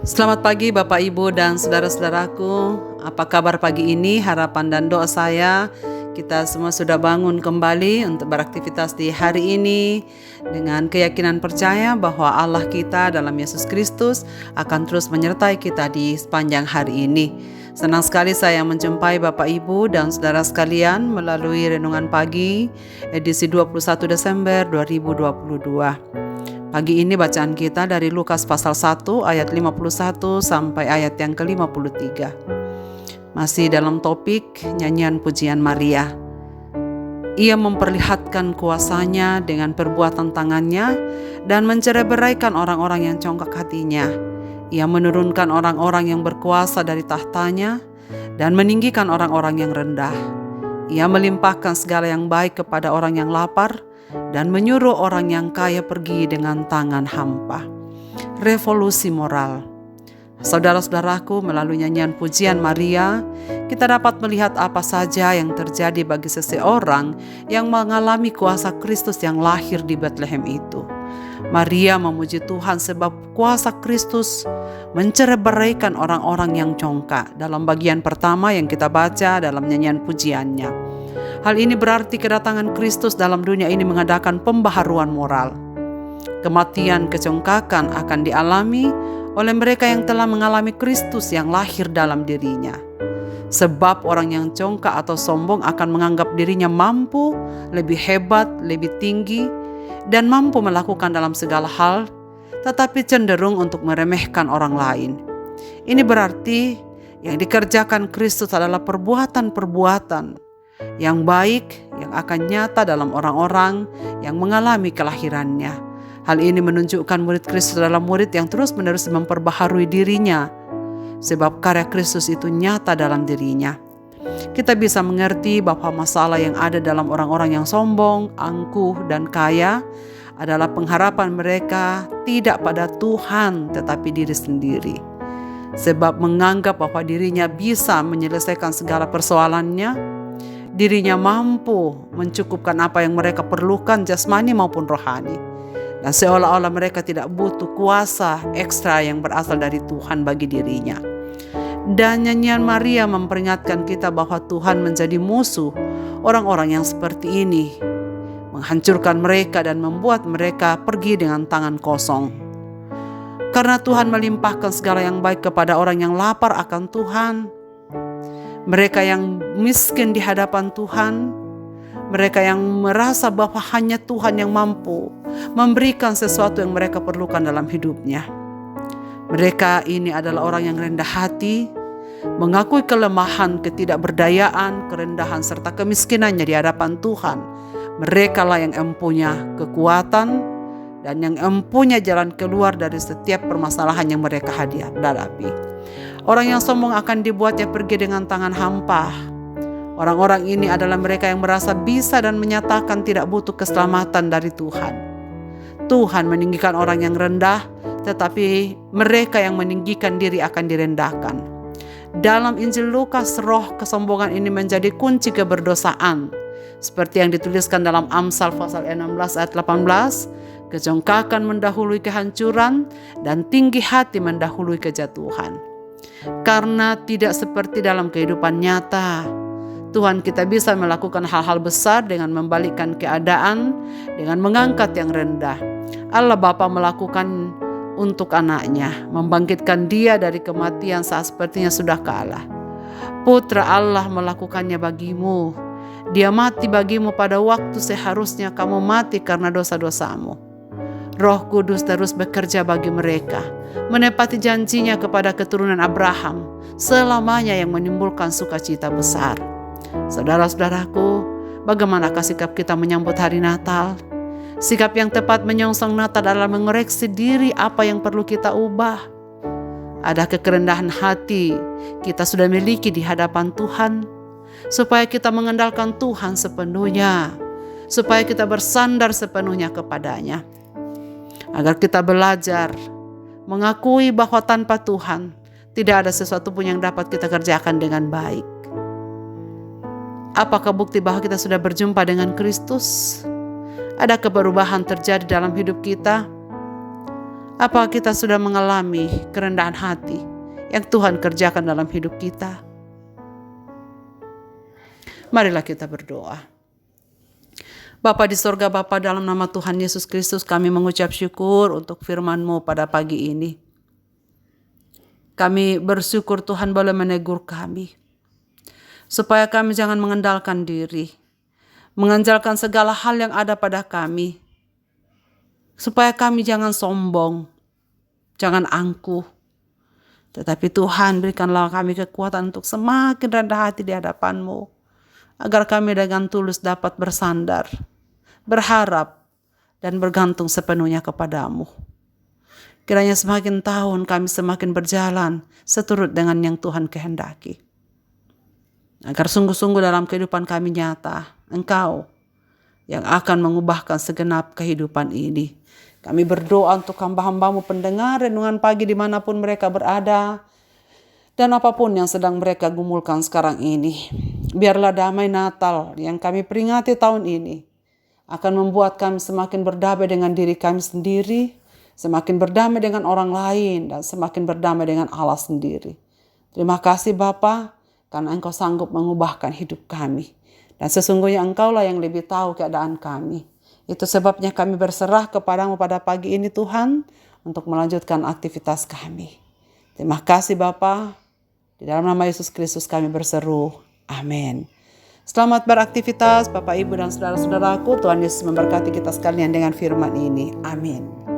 Selamat pagi Bapak Ibu dan saudara-saudaraku. Apa kabar pagi ini? Harapan dan doa saya kita semua sudah bangun kembali untuk beraktivitas di hari ini dengan keyakinan percaya bahwa Allah kita dalam Yesus Kristus akan terus menyertai kita di sepanjang hari ini. Senang sekali saya menjumpai Bapak Ibu dan saudara sekalian melalui renungan pagi edisi 21 Desember 2022. Pagi ini bacaan kita dari Lukas pasal 1 ayat 51 sampai ayat yang ke-53. Masih dalam topik nyanyian pujian Maria. Ia memperlihatkan kuasanya dengan perbuatan tangannya dan mencerai-beraikan orang-orang yang congkak hatinya. Ia menurunkan orang-orang yang berkuasa dari tahtanya dan meninggikan orang-orang yang rendah. Ia melimpahkan segala yang baik kepada orang yang lapar dan menyuruh orang yang kaya pergi dengan tangan hampa. Revolusi moral. Saudara-saudaraku, melalui nyanyian pujian Maria, kita dapat melihat apa saja yang terjadi bagi seseorang yang mengalami kuasa Kristus yang lahir di Bethlehem itu. Maria memuji Tuhan sebab kuasa Kristus mencerai-beraikan orang-orang yang congkak dalam bagian pertama yang kita baca dalam nyanyian pujiannya. Hal ini berarti kedatangan Kristus dalam dunia ini mengadakan pembaharuan moral. Kematian kecongkakan akan dialami oleh mereka yang telah mengalami Kristus yang lahir dalam dirinya. Sebab orang yang congkak atau sombong akan menganggap dirinya mampu, lebih hebat, lebih tinggi, dan mampu melakukan dalam segala hal, tetapi cenderung untuk meremehkan orang lain. Ini berarti yang dikerjakan Kristus adalah perbuatan-perbuatan yang baik yang akan nyata dalam orang-orang yang mengalami kelahirannya. Hal ini menunjukkan murid Kristus adalah murid yang terus-menerus memperbaharui dirinya, sebab karya Kristus itu nyata dalam dirinya. Kita bisa mengerti bahwa masalah yang ada dalam orang-orang yang sombong, angkuh, dan kaya adalah pengharapan mereka tidak pada Tuhan tetapi diri sendiri. Sebab menganggap bahwa dirinya bisa menyelesaikan segala persoalannya, dirinya mampu mencukupkan apa yang mereka perlukan jasmani maupun rohani. Dan seolah-olah mereka tidak butuh kuasa ekstra yang berasal dari Tuhan bagi dirinya. Dan nyanyian Maria memperingatkan kita bahwa Tuhan menjadi musuh orang-orang yang seperti ini, menghancurkan mereka dan membuat mereka pergi dengan tangan kosong. Karena Tuhan melimpahkan segala yang baik kepada orang yang lapar akan Tuhan, mereka yang miskin di hadapan Tuhan, mereka yang merasa bahwa hanya Tuhan yang mampu memberikan sesuatu yang mereka perlukan dalam hidupnya. Mereka ini adalah orang yang rendah hati, mengakui kelemahan, ketidakberdayaan, kerendahan serta kemiskinannya di hadapan Tuhan. Mereka lah yang empunya kekuatan dan yang empunya jalan keluar dari setiap permasalahan yang mereka hadapi. Orang yang sombong akan dibuatnya pergi dengan tangan hampa. Orang-orang ini adalah mereka yang merasa bisa dan menyatakan tidak butuh keselamatan dari Tuhan. Tuhan meninggikan orang yang rendah, tetapi mereka yang meninggikan diri akan direndahkan. Dalam Injil Lukas, roh kesombongan ini menjadi kunci keberdosaan. Seperti yang dituliskan dalam Amsal pasal 16 ayat 18, kecongkakan mendahului kehancuran dan tinggi hati mendahului kejatuhan. Karena tidak seperti dalam kehidupan nyata, Tuhan kita bisa melakukan hal-hal besar dengan membalikkan keadaan, dengan mengangkat yang rendah. Allah Bapa melakukan untuk anaknya, membangkitkan dia dari kematian saat sepertinya sudah kalah. Putra Allah melakukannya bagimu. Dia mati bagimu pada waktu seharusnya kamu mati karena dosa-dosamu. Roh Kudus terus bekerja bagi mereka, menepati janjinya kepada keturunan Abraham, selamanya yang menimbulkan sukacita besar. Saudara-saudaraku, bagaimanakah sikap kita menyambut hari Natal? Sikap yang tepat menyongsong Natal adalah mengoreksi diri apa yang perlu kita ubah. Ada kerendahan hati kita sudah miliki di hadapan Tuhan, supaya kita mengandalkan Tuhan sepenuhnya, supaya kita bersandar sepenuhnya kepadanya. Agar kita belajar mengakui bahwa tanpa Tuhan tidak ada sesuatu pun yang dapat kita kerjakan dengan baik. Apakah bukti bahwa kita sudah berjumpa dengan Kristus? Ada perubahan terjadi dalam hidup kita? Apa kita sudah mengalami kerendahan hati yang Tuhan kerjakan dalam hidup kita? Marilah kita berdoa. Bapa di sorga, Bapa, dalam nama Tuhan Yesus Kristus kami mengucap syukur untuk firman-Mu pada pagi ini. Kami bersyukur Tuhan boleh menegur kami, supaya kami jangan mengandalkan diri, mengandalkan segala hal yang ada pada kami, supaya kami jangan sombong, jangan angkuh. Tetapi Tuhan, berikanlah kami kekuatan untuk semakin rendah hati di hadapan-Mu, agar kami dengan tulus dapat bersandar, berharap, dan bergantung sepenuhnya kepadamu. Kiranya semakin tahun kami semakin berjalan seturut dengan yang Tuhan kehendaki. Agar sungguh-sungguh dalam kehidupan kami nyata, Engkau yang akan mengubahkan segenap kehidupan ini. Kami berdoa untuk hamba-hamba-Mu pendengar renungan pagi dimanapun mereka berada, dan apapun yang sedang mereka gumulkan sekarang ini. Biarlah damai Natal yang kami peringati tahun ini akan membuat kami semakin berdamai dengan diri kami sendiri, semakin berdamai dengan orang lain, dan semakin berdamai dengan Allah sendiri. Terima kasih Bapa, karena Engkau sanggup mengubahkan hidup kami. Dan sesungguhnya Engkaulah yang lebih tahu keadaan kami. Itu sebabnya kami berserah kepadamu pada pagi ini Tuhan, untuk melanjutkan aktivitas kami. Terima kasih Bapa. Di dalam nama Yesus Kristus kami berseru. Amin. Selamat beraktivitas Bapak, Ibu, dan saudara-saudaraku. Tuhan Yesus memberkati kita sekalian dengan firman ini. Amin.